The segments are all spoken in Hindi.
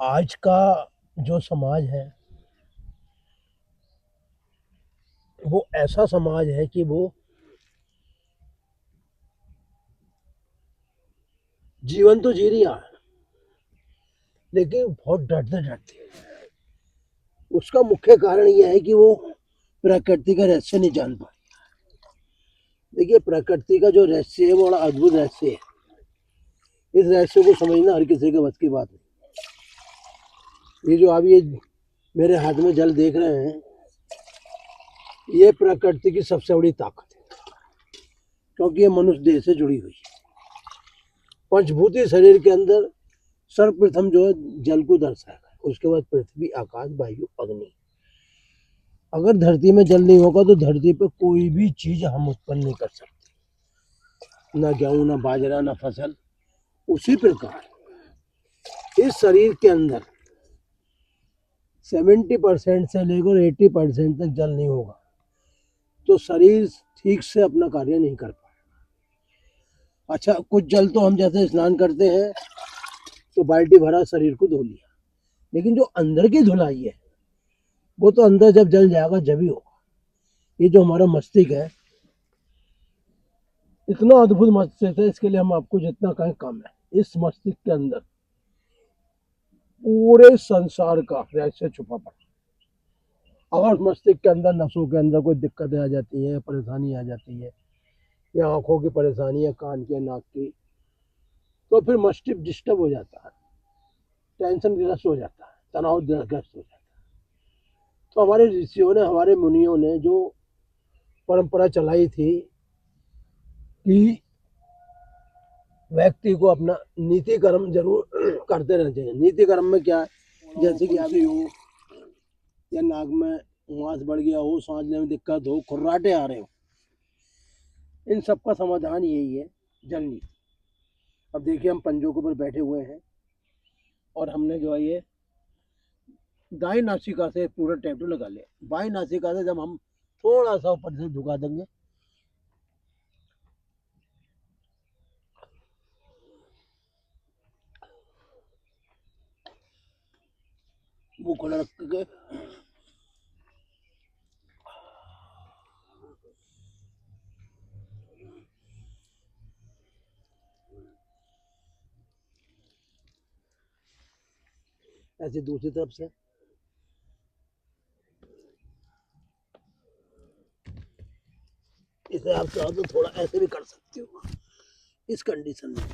आज का जो समाज है वो ऐसा समाज है कि वो जीवन तो जी रही है लेकिन बहुत डरते डरते है। उसका मुख्य कारण यह है कि वो प्रकृति का रहस्य नहीं जान पाए। देखिए, प्रकृति का जो रहस्य है वो बड़ा अद्भुत रहस्य है। इस रहस्य को समझना हर किसी के बस की बात नहीं। ये जो आप ये मेरे हाथ में जल देख रहे हैं, ये प्रकृति की सबसे बड़ी ताकत है, क्योंकि ये मनुष्य देह से जुड़ी हुई है। पंचभूतीय शरीर के अंदर सर्वप्रथम जो है जल को दर्शाएगा, उसके बाद पृथ्वी, आकाश, वायु, अग्नि। अगर धरती में जल नहीं होगा तो धरती पे कोई भी चीज हम उत्पन्न नहीं कर सकते, ना गेहूं, ना बाजरा, ना फसल। उसी प्रकार इस शरीर के अंदर 70% से लेकर 80% तक जल नहीं होगा तो शरीर ठीक से अपना कार्य नहीं कर पाएगा। अच्छा, कुछ जल तो हम जैसे स्नान करते हैं तो बाल्टी भरा शरीर को धो लिया, लेकिन जो अंदर की धुलाई है वो तो अंदर जब जल जाएगा जब ही होगा। ये जो हमारा मस्तिष्क है, इतना अद्भुत मस्तिष्क है, इसके लिए हम आपको जितना कहें कम है। इस मस्तिष्क के अंदर पूरे संसार का रहस्य छुपा पड़ा। अगर मस्तिष्क के अंदर, नसों के अंदर कोई दिक्कतें आ जाती है, परेशानी आ जाती है, या आंखों की परेशानी है, कान की, नाक की, तो फिर मस्तिष्क डिस्टर्ब हो जाता है, टेंशन ग्रस्त हो जाता है, तनाव ग्रस्त हो जाता है। तो हमारे ऋषियों ने, हमारे मुनियों ने जो परंपरा चलाई थी कि व्यक्ति को अपना नीति कर्म जरूर करते रहना चाहिए। नीति कर्म में क्या है, जैसे कि अभी हो या नाक में मांस बढ़ गया हो, सांस लेने में दिक्कत हो, खुर्राटे आ रहे हो, इन सब का समाधान यही है, जल नीति। अब देखिए, हम पंजों के ऊपर बैठे हुए हैं और हमने जो है ये दाई नासिका से पूरा टैटू लगा लिया। बाई नासिका से जब हम थोड़ा सा ऊपर से झुका देंगे, मुंह खुला रख के, ऐसे दूसरी तरफ से इसे आप चाहो तो थोड़ा ऐसे भी कर सकते हो। इस कंडीशन में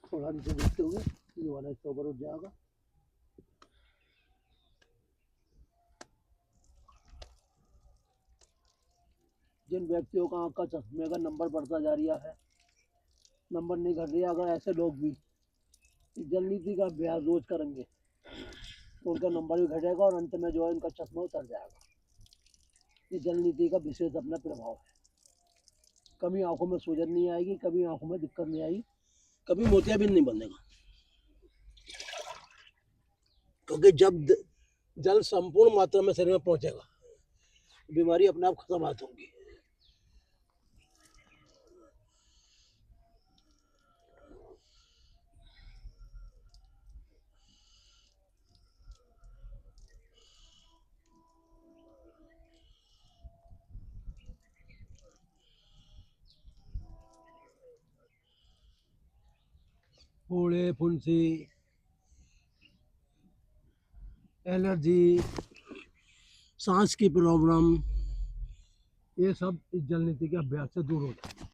थोड़ा नीचे देखते हुए ये वाला इसके ऊपर उठ जाएगा। जिन व्यक्तियों का आँख का चश्मे का नंबर बढ़ता जा रहा है, नंबर नहीं घट रहा, अगर ऐसे लोग भी जल नीति का अभ्यास रोज करेंगे तो उनका नंबर भी घटेगा और अंत में जो है उनका चश्मा उतर जाएगा। ये जल नीति का विशेष अपना प्रभाव है। कभी आंखों में सूजन नहीं आएगी, कभी आंखों में दिक्कत नहीं आएगी, कभी मोतियाबिंद नहीं बनेगा, क्योंकि जब जल संपूर्ण मात्रा में शरीर में पहुंचेगा बीमारी अपने आप खत्म होगी। फोड़े, फुंसी, एलर्जी, सांस की प्रॉब्लम, ये सब इस जल नीति के अभ्यास से दूर हो जाए।